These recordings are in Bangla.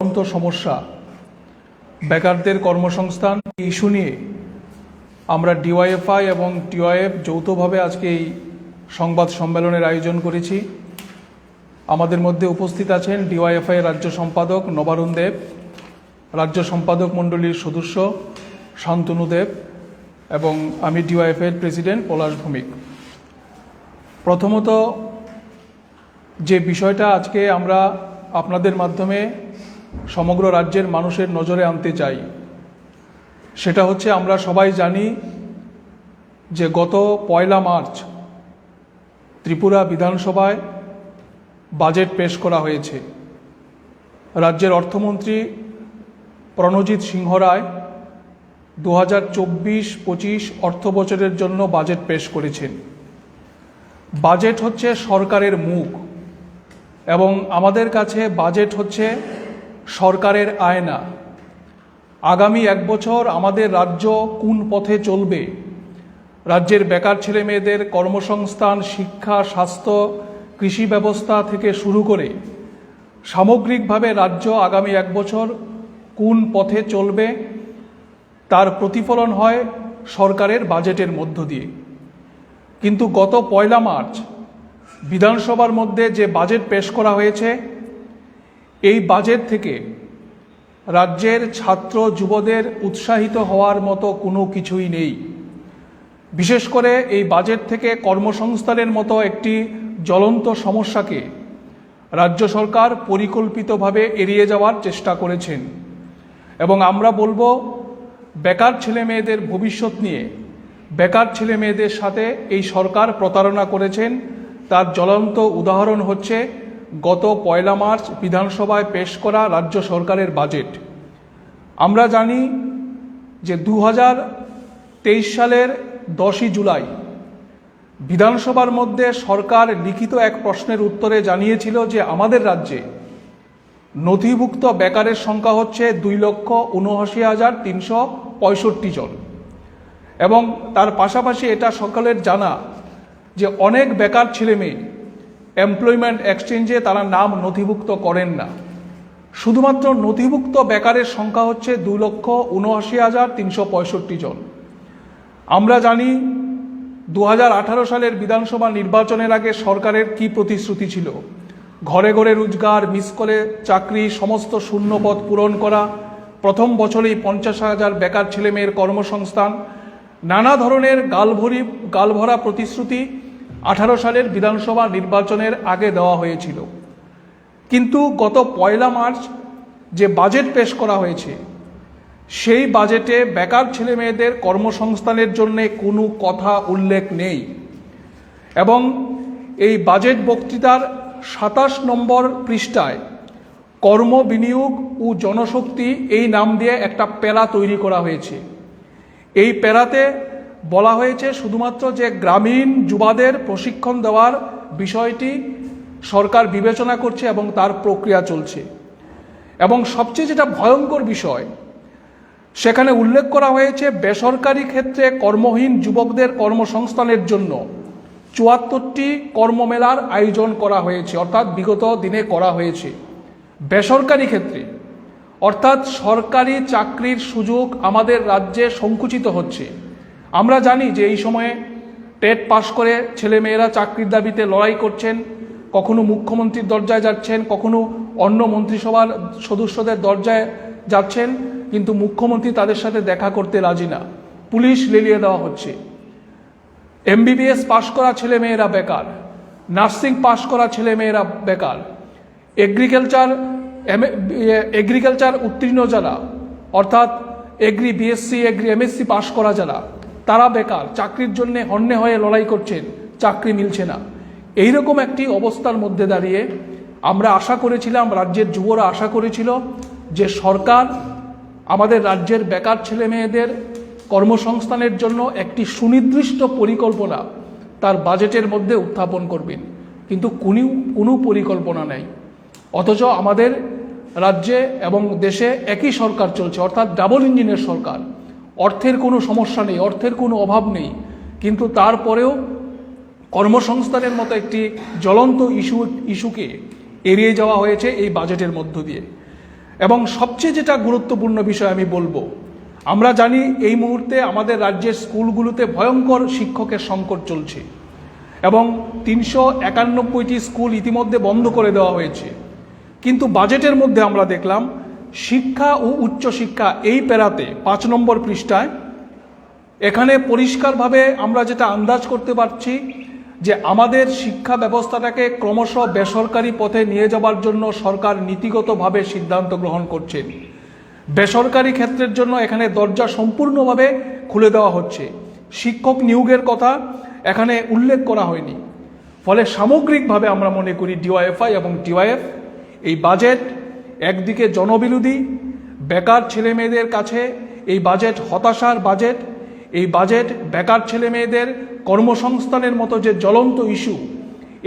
সমস্যা বেকারদের কর্মসংস্থান ইস্যু নিয়ে আমরা ডিওয়াইএফআই এবং টিওআইএফ যৌথভাবে আজকে এই সংবাদ সম্মেলনের আয়োজন করেছি। আমাদের মধ্যে উপস্থিত আছেন ডিওয়াইএফআই রাজ্য সম্পাদক নবারুণ দেব, রাজ্য সম্পাদক মণ্ডলীর সদস্য শান্তনু দেব এবং আমি ডিওয়াইএফআই প্রেসিডেন্ট পলাশ ভৌমিক। প্রথমত যে বিষয়টা আজকে আমরা আপনাদের মাধ্যমে সমগ্র রাজ্যের মানুষের নজরে আনতে চাই সেটা হচ্ছে, আমরা সবাই জানি যে গত 1 মার্চ ত্রিপুরা বিধানসভায় বাজেট পেশ করা হয়েছে। রাজ্যের অর্থমন্ত্রী প্রণজিৎ সিংহ রায় 2024-25 অর্থ বছরের জন্য বাজেট পেশ করেছেন। বাজেট হচ্ছে সরকারের মুখ এবং আমাদের কাছে বাজেট হচ্ছে সরকারের আয়না। আগামী 1 বছর আমাদের রাজ্য কোন পথে চলবে, রাজ্যের বেকার ছেলে মেয়েদের কর্মসংস্থান, শিক্ষা, স্বাস্থ্য, কৃষি ব্যবস্থা থেকে শুরু করে সামগ্রিকভাবে রাজ্য আগামী 1 বছর কোন পথে চলবে তার প্রতিফলন হয় সরকারের বাজেটের মধ্য দিয়ে। কিন্তু গত 1 মার্চ বিধানসভার মধ্যে যে বাজেট পেশ করা হয়েছে, এই বাজেট থেকে রাজ্যের ছাত্র যুবদের উৎসাহিত হওয়ার মতো কোনো কিছুই নেই। বিশেষ করে এই বাজেট থেকে কর্মসংস্থানের মতো একটি জ্বলন্ত সমস্যাকে রাজ্য সরকার পরিকল্পিতভাবে এড়িয়ে যাওয়ার চেষ্টা করেছেন এবং আমরা বলবো, বেকার ছেলে মেয়েদের ভবিষ্যৎ নিয়ে বেকার ছেলে মেয়েদের সাথে এই সরকার প্রতারণা করেছেন। তার জ্বলন্ত উদাহরণ হচ্ছে গত 1 মার্চ বিধানসভায় পেশ করা রাজ্য সরকারের বাজেট। আমরা জানি যে 2023 সালের 10 জুলাই বিধানসভার মধ্যে সরকার লিখিত এক প্রশ্নের উত্তরে জানিয়েছিল যে আমাদের রাজ্যে নথিভুক্ত বেকারের সংখ্যা হচ্ছে 2,79,365 জন এবং তার পাশাপাশি এটা সকলের জানা যে অনেক বেকার ছেলে মেয়ে এমপ্লয়মেন্ট এক্সচেঞ্জে তারা নাম নথিভুক্ত করেন না। শুধুমাত্র নথিভুক্ত বেকারের সংখ্যা হচ্ছে 2,79,365 জন। আমরা জানি 2018 সালের বিধানসভা নির্বাচনের আগে সরকারের কি প্রতিশ্রুতি ছিল। ঘরে ঘরে রোজগার, মিস কলে চাকরি, সমস্ত শূন্যপদ পূরণ করা, প্রথম বছরেই 50,000 বেকার ছেলেমেয়ের কর্মসংস্থান, নানা ধরনের গালভরা প্রতিশ্রুতি 18 সালের বিধানসভা নির্বাচনের আগে দেওয়া হয়েছিল। কিন্তু গত 1 মার্চ যে বাজেট পেশ করা হয়েছে, সেই বাজেটে বেকার ছেলে মেয়েদের কর্মসংস্থানের জন্য কোনো কথা উল্লেখ নেই এবং এই বাজেট বক্তৃতার 27 নম্বর পৃষ্ঠায় কর্ম বিনিয়োগ ও জনশক্তি এই নাম দিয়ে একটা প্যারা তৈরি করা হয়েছে। এই প্যারাতে বলা হয়েছে শুধুমাত্র যে গ্রামীণ যুবাদের প্রশিক্ষণ দেওয়ার বিষয়টি সরকার বিবেচনা করছে এবং তার প্রক্রিয়া চলছে। এবং সবচেয়ে যেটা ভয়ঙ্কর বিষয়, সেখানে উল্লেখ করা হয়েছে বেসরকারি ক্ষেত্রে কর্মহীন যুবকদের কর্মসংস্থানের জন্য 74টি কর্মমেলার আয়োজন করা হয়েছে, অর্থাৎ বিগত দিনে করা হয়েছে। বেসরকারি ক্ষেত্রে অর্থাৎ সরকারি চাকরির সুযোগ আমাদের রাজ্যে সংকুচিত হচ্ছে। আমরা জানি যে এই সময়ে টেট পাশ করে ছেলে মেয়েরা চাকরির দাবিতে লড়াই করছেন, কখনো মুখ্যমন্ত্রীর দরজায় যাচ্ছেন, কখনো অন্য মন্ত্রিসভার সদস্যদের দরজায় যাচ্ছেন, কিন্তু মুখ্যমন্ত্রী তাদের সাথে দেখা করতে রাজি না, পুলিশ লেলিয়ে দেওয়া হচ্ছে। MBBS পাশ করা ছেলে মেয়েরা বেকার, নার্সিং পাশ করা ছেলে মেয়েরা বেকার, এগ্রিকালচার উত্তীর্ণ যারা, অর্থাৎ এগ্রি BSc, এগ্রি MSc পাশ করা যারা, তারা বেকার, চাকরির জন্য হন্যে হয়ে লড়াই করছেন, চাকরি মিলছে না। এইরকম একটি অবস্থার মধ্যে দাঁড়িয়ে আমরা আশা করেছিলাম, রাজ্যের যুবরা আশা করেছিল যে সরকার আমাদের রাজ্যের বেকার ছেলে মেয়েদের কর্মসংস্থানের জন্য একটি সুনির্দিষ্ট পরিকল্পনা তার বাজেটের মধ্যে উত্থাপন করবেন, কিন্তু কোনো পরিকল্পনা নেই। অথচ আমাদের রাজ্যে এবং দেশে একই সরকার চলছে, অর্থাৎ ডাবল ইঞ্জিনের সরকার। অর্থের কোনো সমস্যা নেই, অর্থের কোনো অভাব নেই, কিন্তু তারপরেও কর্মসংস্থানের মতো একটি জ্বলন্ত ইস্যুকে এড়িয়ে যাওয়া হয়েছে এই বাজেটের মধ্য দিয়ে। এবং সবচেয়ে যেটা গুরুত্বপূর্ণ বিষয় আমি বলবো, আমরা জানি এই মুহূর্তে আমাদের রাজ্যের স্কুলগুলোতে ভয়ঙ্কর শিক্ষকের সংকট চলছে এবং 391টি স্কুল ইতিমধ্যে বন্ধ করে দেওয়া হয়েছে। কিন্তু বাজেটের মধ্যে আমরা দেখলাম শিক্ষা ও উচ্চশিক্ষা এই প্যারাতে 5 নম্বর পৃষ্ঠায় এখানে পরিষ্কারভাবে আমরা যেটা আন্দাজ করতে পারছি যে আমাদের শিক্ষা ব্যবস্থাটাকে ক্রমশ বেসরকারি পথে নিয়ে যাবার জন্য সরকার নীতিগতভাবে সিদ্ধান্ত গ্রহণ করছেন। বেসরকারি ক্ষেত্রের জন্য এখানে দরজা সম্পূর্ণভাবে খুলে দেওয়া হচ্ছে। শিক্ষক নিয়োগের কথা এখানে উল্লেখ করা হয়নি। ফলে সামগ্রিকভাবে আমরা মনে করি ডিওয়াইএফআই এবং টিওয়াইএফ এই বাজেট একদিকে জনবিরোধী, বেকার ছেলেমেয়েদের কাছে এই বাজেট হতাশার বাজেট। এই বাজেট বেকার ছেলেমেয়েদের কর্মসংস্থানের মতো যে জ্বলন্ত ইস্যু,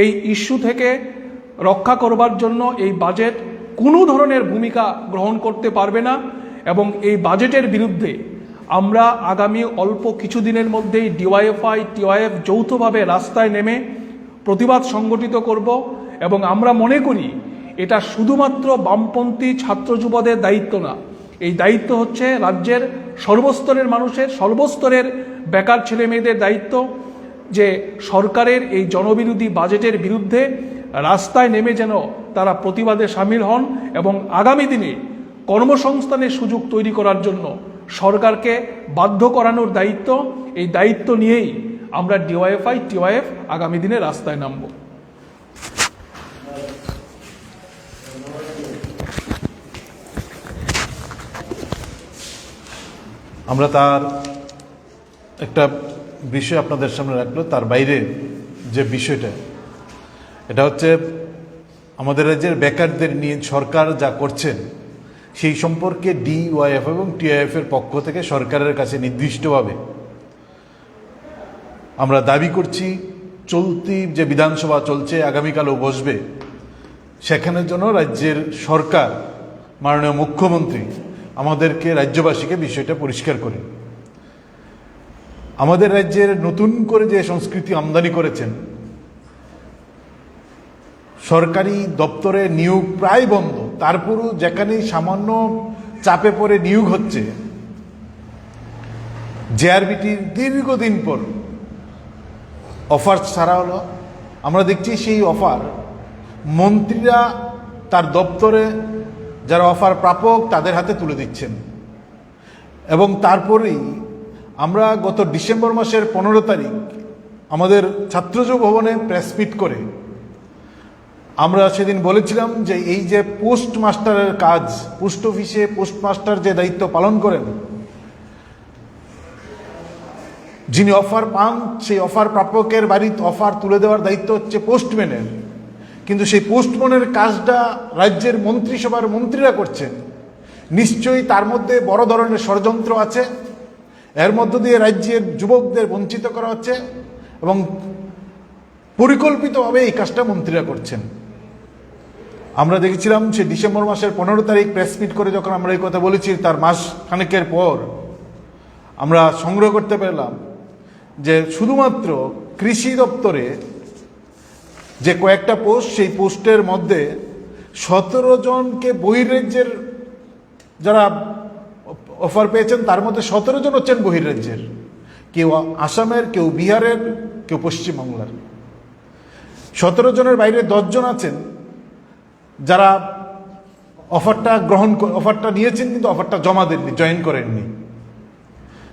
এই ইস্যু থেকে রক্ষা করবার জন্য এই বাজেট কোনো ধরনের ভূমিকা গ্রহণ করতে পারবে না এবং এই বাজেটের বিরুদ্ধে আমরা আগামী অল্প কিছুদিনের মধ্যেই ডিওয়াইএফআই টিওয়াইএফ যৌথভাবে রাস্তায় নেমে প্রতিবাদ সংগঠিত করব এবং আমরা মনে করি এটা শুধুমাত্র বামপন্থী ছাত্র যুবদের দায়িত্ব না, এই দায়িত্ব হচ্ছে রাজ্যের সর্বস্তরের মানুষের, সর্বস্তরের বেকার ছেলেমেয়েদের দায়িত্ব যে সরকারের এই জনবিরোধী বাজেটের বিরুদ্ধে রাস্তায় নেমে যেন তারা প্রতিবাদে সামিল হন এবং আগামী দিনে কর্মসংস্থানের সুযোগ তৈরি করার জন্য সরকারকে বাধ্য করানোর দায়িত্ব, এই দায়িত্ব নিয়েই আমরা ডিওয়াইএফআই টিওয়াইএফ আগামী দিনে রাস্তায় নামব। আমরা তার একটা বিষয় আপনাদের সামনে রাখলো, তার বাইরে যে বিষয়টা, এটা হচ্ছে আমাদের রাজ্যের বেকারদের নিয়ে সরকার যা করছেন সেই সম্পর্কে ডিওয়াইএফ এবং টিওয়াইএফ এর পক্ষ থেকে সরকারের কাছে নির্দিষ্টভাবে আমরা দাবি করছি চলতি যে বিধানসভা চলছে, আগামীকালও বসবে, সেখানের জন্য রাজ্যের সরকার, মাননীয় মুখ্যমন্ত্রী আমাদেরকে, রাজ্যবাসীকে বিষয়টা পরিষ্কার করে। আমাদের রাজ্যের নতুন করে যে সংস্কৃতি আমদানি করেছেন, সরকারি দপ্তরে নিয়োগ প্রায় বন্ধ, তারপরও যেখানেই সামান্য চাপে পড়ে নিয়োগ হচ্ছে, জেআরবিটির দীর্ঘদিন পর অফার ছাড়া হলো। আমরা দেখছি সেই অফার মন্ত্রীরা তার দপ্তরে যারা অফার প্রাপক তাদের হাতে তুলে দিচ্ছেন এবং তারপরেই আমরা গত ডিসেম্বর মাসের 15 তারিখ আমাদের ছাত্রযুব ভবনে প্রেস মিট করে আমরা সেদিন বলেছিলাম যে এই যে পোস্ট মাস্টারের কাজ, পোস্ট অফিসে পোস্টমাস্টার যে দায়িত্ব পালন করেন, যিনি অফার পান সেই অফার প্রাপকের বাড়িতে অফার তুলে দেওয়ার দায়িত্ব হচ্ছে পোস্টম্যানের, কিন্তু সেই পোস্টম্যানের কাজটা রাজ্যের মন্ত্রিসভার মন্ত্রীরা করছেন। নিশ্চয়ই তার মধ্যে বড় ধরনের ষড়যন্ত্র আছে, এর মধ্য দিয়ে রাজ্যের যুবকদের বঞ্চিত করা হচ্ছে এবং পরিকল্পিতভাবে এই কাজটা মন্ত্রীরা করছেন। আমরা দেখেছিলাম সে ডিসেম্বর মাসের 15 তারিখ প্রেস মিট করে যখন আমরা এই কথা বলেছি, তার মাস খানেকের পর আমরা সংগ্রহ করতে পারলাম যে শুধুমাত্র কৃষি দপ্তরে যে কয়েকটা পোস্ট, সেই পোস্টের মধ্যে 17 জনকে বহির্রাজ্যের যারা অফার পেয়েছেন, তার মধ্যে 17 জন হচ্ছেন বহির্রাজ্যের, কেউ আসামের, কেউ বিহারের, কেউ পশ্চিমবাংলার। 17 জনের বাইরে 10 জন আছেন যারা অফারটা নিয়েছেন কিন্তু অফারটা জমা দেননি, জয়েন করেননি।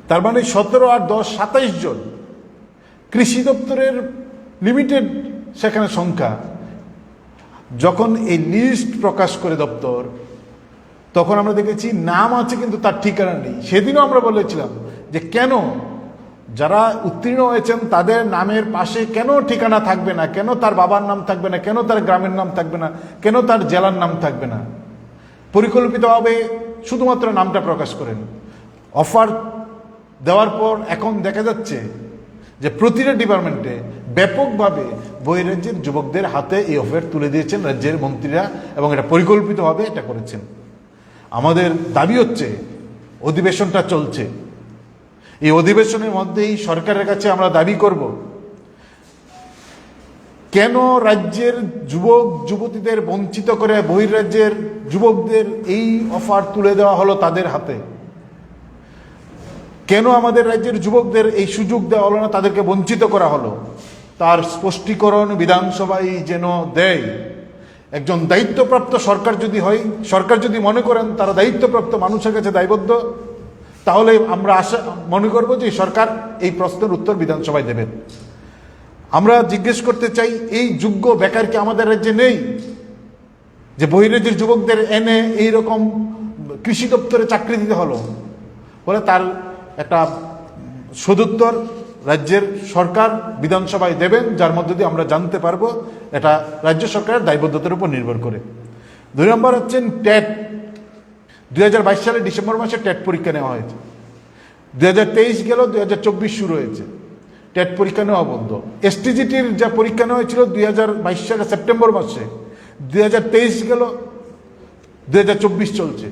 তার মানে 17 আর 10 27 জন। কৃষি দপ্তরের লিমিটেড সেখানে সংখ্যা। যখন এই লিস্ট প্রকাশ করে দপ্তর, তখন আমরা দেখেছি নাম আছে কিন্তু তার ঠিকানা নেই। সেদিনও আমরা বলেছিলাম যে কেন যারা উত্তীর্ণ হয়েছেন তাদের নামের পাশে কেন ঠিকানা থাকবে না, কেন তার বাবার নাম থাকবে না, কেন তার গ্রামের নাম থাকবে না, কেন তার জেলার নাম থাকবে না। পরিকল্পিতভাবে শুধুমাত্র নামটা প্রকাশ করেন। অফার দেওয়ার পর এখন দেখা যাচ্ছে যে প্রতিটা ডিপার্টমেন্টে ব্যাপকভাবে বহিরাজ্যের যুবকদের হাতে এই অফার তুলে দিয়েছেন রাজ্যের মন্ত্রীরা এবং এটা পরিকল্পিতভাবে এটা করেছেন। আমাদের দাবি হচ্ছে, অধিবেশনটা চলছে, এই অধিবেশনের মধ্যেই সরকারের কাছে আমরা দাবি করব কেন রাজ্যের যুবক যুবতীদের বঞ্চিত করে বহির্রাজ্যের যুবকদের এই অফার তুলে দেওয়া হলো তাদের হাতে? কেন আমাদের রাজ্যের যুবকদের এই সুযোগ দেওয়া হলো না, তাদেরকে বঞ্চিত করা হলো? তার স্পষ্টীকরণ বিধানসভায় যেন দেয়। একজন দায়িত্বপ্রাপ্ত সরকার যদি হয়, সরকার যদি মনে করেন তারা দায়িত্বপ্রাপ্ত মানুষের কাছে দায়বদ্ধ, তাহলে আমরা মনে করব যে সরকার এই প্রশ্নের উত্তর বিধানসভায় দেবেন। আমরা জিজ্ঞেস করতে চাই, এই যোগ্য বেকার কি আমাদের রাজ্যে নেই, যে বহিরাজ্যের যুবকদের এনে এইরকম কৃষি দপ্তরে চাকরি দিতে হলো? বলে তার একটা সদুত্তর রাজ্যের সরকার বিধানসভায় দেবেন, যার মধ্য দিয়ে আমরা জানতে পারবো এটা রাজ্য সরকারের দায়বদ্ধতার উপর নির্ভর করে। 2 নম্বর হচ্ছেন টেট। 2022 সালে ডিসেম্বর মাসে টেট পরীক্ষা নেওয়া হয়েছে। 2023 গেল, 2024 শুরু হয়েছে, টেট পরীক্ষা নেওয়া বন্ধ। এসটিজিটির যা পরীক্ষা নেওয়া হয়েছিল 2022 সালে সেপ্টেম্বর মাসে, 2023 গেল, 2024 চলছে,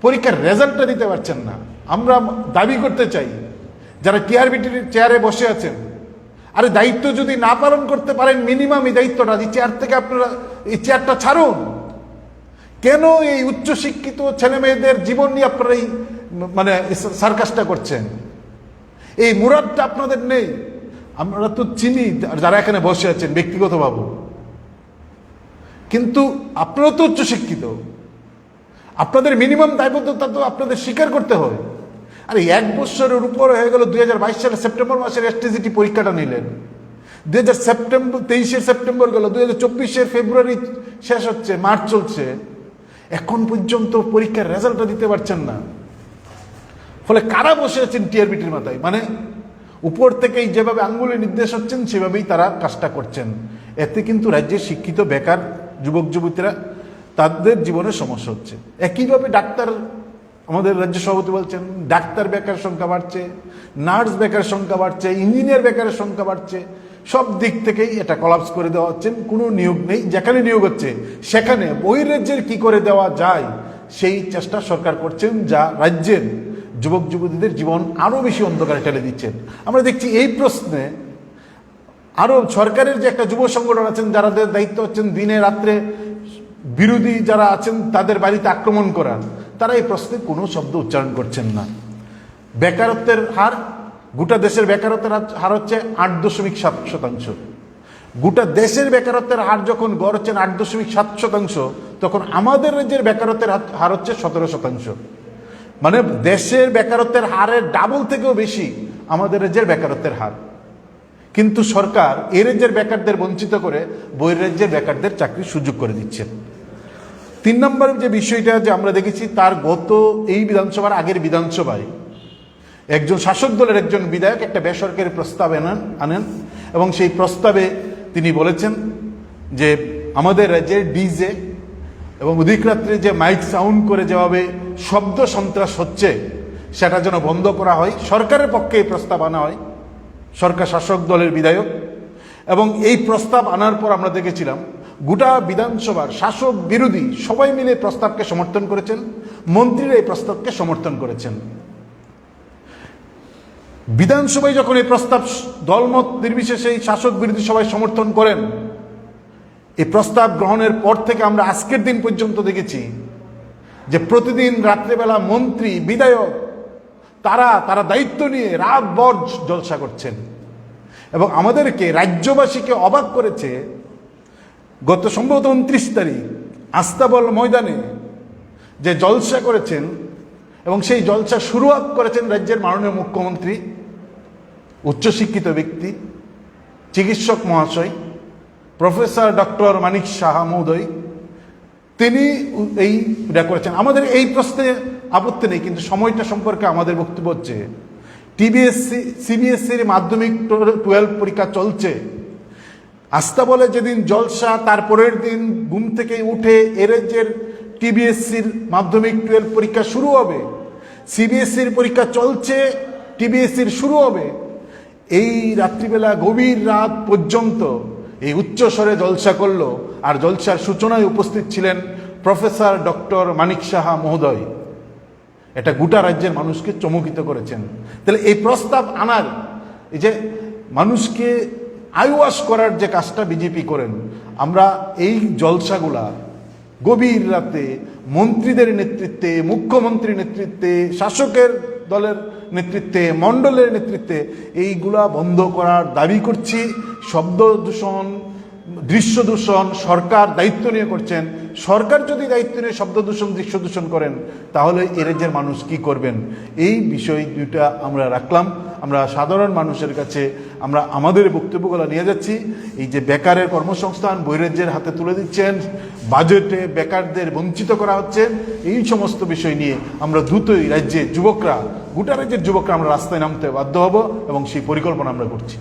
পরীক্ষার রেজাল্টটা দিতে পারছেন না। আমরা দাবি করতে চাই, যারা টিআরবিটির চেয়ারে বসে আছেন, আরে দায়িত্ব যদি না পালন করতে পারেন, মিনিমাম এই দায়িত্বটা, এই চেয়ার থেকে আপনারা এই চেয়ারটা ছাড়ুন। কেন এই উচ্চশিক্ষিত ছেলে মেয়েদের জীবন নিয়ে আপনারা এই মানে সার্কাসটা করছেন? এই মুরাদটা আপনাদের নেই। আমরা তো চিনি যারা এখানে বসে আছেন ব্যক্তিগতভাবে, কিন্তু আপনারা তো উচ্চশিক্ষিত, আপনাদের মিনিমাম দায়বদ্ধতা তো আপনাদের স্বীকার করতে হয়। আরে 1 বছরের উপর হয়ে গেল, 2022 সালে সেপ্টেম্বর মাসের এসটিজিটি পরীক্ষাটা নিলেন, 2023 সেপ্টেম্বর গেল, 2024 ফেব্রুয়ারি শেষ হচ্ছে, মার্চ চলছে, এখন পর্যন্ত পরীক্ষার রেজাল্টটা দিতে পারছেন না। ফলে কারা বসে আছেন টিআরবিটির মাথায়? মানে উপর থেকেই যেভাবে আঙ্গুলে নির্দেশ হচ্ছেন সেভাবেই তারা কাজটা করছেন। এতে কিন্তু রাজ্যের শিক্ষিত বেকার যুবক যুবতীরা তাদের জীবনের সমস্যা হচ্ছে। একইভাবে ডাক্তার, আমাদের রাজ্য সভাপতি বলছেন ডাক্তার বেকার সংখ্যা বাড়ছে, নার্স বেকার সংখ্যা বাড়ছে, ইঞ্জিনিয়ার বেকারের সংখ্যা বাড়ছে। সব দিক থেকেই এটা কলাপস করে দেওয়া হচ্ছে, কোনো নিয়োগ নেই। যেখানে নিয়োগ হচ্ছে সেখানে বহির্রাজ্যের কি করে দেওয়া যায় সেই চেষ্টা সরকার করছেন, যা রাজ্যের যুবক যুবতীদের জীবন আরও বেশি অন্ধকারে ঠেলে দিচ্ছেন। আমরা দেখছি এই প্রশ্নে আরও সরকারের যে একটা যুব সংগঠন আছেন, যারা দায়িত্ব হচ্ছেন দিনে রাত্রে বিরোধী যারা আছেন তাদের বাড়িতে আক্রমণ করা, তারা এই প্রশ্নে কোনো শব্দ উচ্চারণ করছেন না। বেকারত্বের হার, গোটা দেশের বেকারত্বের হার হচ্ছে 8.7%। গোটা দেশের বেকারত্বের হার যখন গড় হচ্ছেন 8.7%, তখন আমাদের রাজ্যের বেকারত্বের হার হচ্ছে 17%। মানে দেশের বেকারত্বের হারের ডাবল থেকেও বেশি আমাদের রাজ্যের বেকারত্বের হার। কিন্তু সরকার এই রাজ্যের বেকারদের বঞ্চিত করে বহির্রাজ্যের বেকারদের চাকরির সুযোগ করে দিচ্ছেন। 3 নম্বর যে বিষয়টা যে আমরা দেখেছি, তার গত এই বিধানসভার আগের বিধানসভায় একজন শাসক দলের একজন বিধায়ক একটা বেসরকারি প্রস্তাব আনেন এবং সেই প্রস্তাবে তিনি বলেছেন যে আমাদের রাজ্যের ডিজে এবং অধিক রাত্রে যে মাইক সাউন্ড করে যেভাবে শব্দ সন্ত্রাস হচ্ছে সেটা যেন বন্ধ করা হয়। সরকারের পক্ষে এই প্রস্তাব আনা হয়, সরকার শাসক দলের বিধায়ক, এবং এই প্রস্তাব আনার পর আমরা দেখেছিলাম গোটা বিধানসভার শাসক বিরোধী সবাই মিলে প্রস্তাবকে সমর্থন করেছেন, মন্ত্রীরা এই প্রস্তাবকে সমর্থন করেছেন। বিধানসভায় যখন এই প্রস্তাব দলমত নির্বিশেষে শাসক বিরোধী সবাই সমর্থন করেন, এই প্রস্তাব গ্রহণের পর থেকে আমরা আজকের দিন পর্যন্ত দেখেছি যে প্রতিদিন রাত্রেবেলা মন্ত্রী বিধায়ক তারা দায়িত্ব নিয়ে রাত ভর জলসা করছেন। এবং আমাদেরকে রাজ্যবাসীকে অবাক করেছে, গত সম্ভবত 29 তারিখ আস্তাবল ময়দানে যে জলসা করেছেন এবং সেই জলসা শুরুয়াত করেছেন রাজ্যের মাননীয় মুখ্যমন্ত্রী, উচ্চশিক্ষিত ব্যক্তি, চিকিৎসক মহাশয় প্রফেসর ডক্টর মানিক সাহা মহোদয়, তিনি এইটা করেছেন। আমাদের এই প্রশ্নে আপত্তি নেই, কিন্তু সময়টা সম্পর্কে আমাদের বক্তব্য হচ্ছে সিবিএসসির মাধ্যমিক 12 পরীক্ষা চলছে। আস্তাবলে যেদিন জলসা, তার পরের দিন ঘুম থেকে উঠে এ রাজ্যের টিবিএসসির মাধ্যমিক 12 পরীক্ষা শুরু হবে। সিবিএসসির পরীক্ষা চলছে, টিবিএসসির শুরু হবে। এই রাত্রিবেলা গভীর রাত পর্যন্ত এই উচ্চস্বরে জলসা করলো, আর জলসার সূচনায় উপস্থিত ছিলেন প্রফেসর ডক্টর মানিক সাহা মহোদয়। এটা গোটা রাজ্যের মানুষকে চমকিত করেছেন। তাহলে এই প্রস্তাব আনার, এই যে মানুষকে আইওয়াশ করার যে কাজটা বিজেপি করেন, আমরা এই জলসাগুলা গভীর রাতে মন্ত্রীদের নেতৃত্বে, মুখ্যমন্ত্রীর নেতৃত্বে, শাসকের দলের নেতৃত্বে, মণ্ডলের নেতৃত্বে এইগুলা বন্ধ করার দাবি করছি। শব্দ দূষণ, দৃশ্য দূষণ সরকার দায়িত্ব নিয়ে করছেন। সরকার যদি দায়িত্ব নিয়ে শব্দ দূষণ, দৃশ্য দূষণ করেন, তাহলে এ রাজ্যের মানুষ কি করবেন? এই বিষয় দুইটা আমরা রাখলাম। আমরা সাধারণ মানুষের কাছে আমরা আমাদের বক্তব্যগুলো নিয়ে যাচ্ছি। এই যে বেকারের কর্মসংস্থান বহিরাজ্যের হাতে তুলে দিচ্ছেন, বাজেটে বেকারদের বঞ্চিত করা হচ্ছে, এই সমস্ত বিষয় নিয়ে আমরা দ্রুতই রাজ্যে যুবকরা, গোটা রাজ্যের যুবকরা আমরা রাস্তায় নামতে বাধ্য হব এবং সেই পরিকল্পনা আমরা করছি।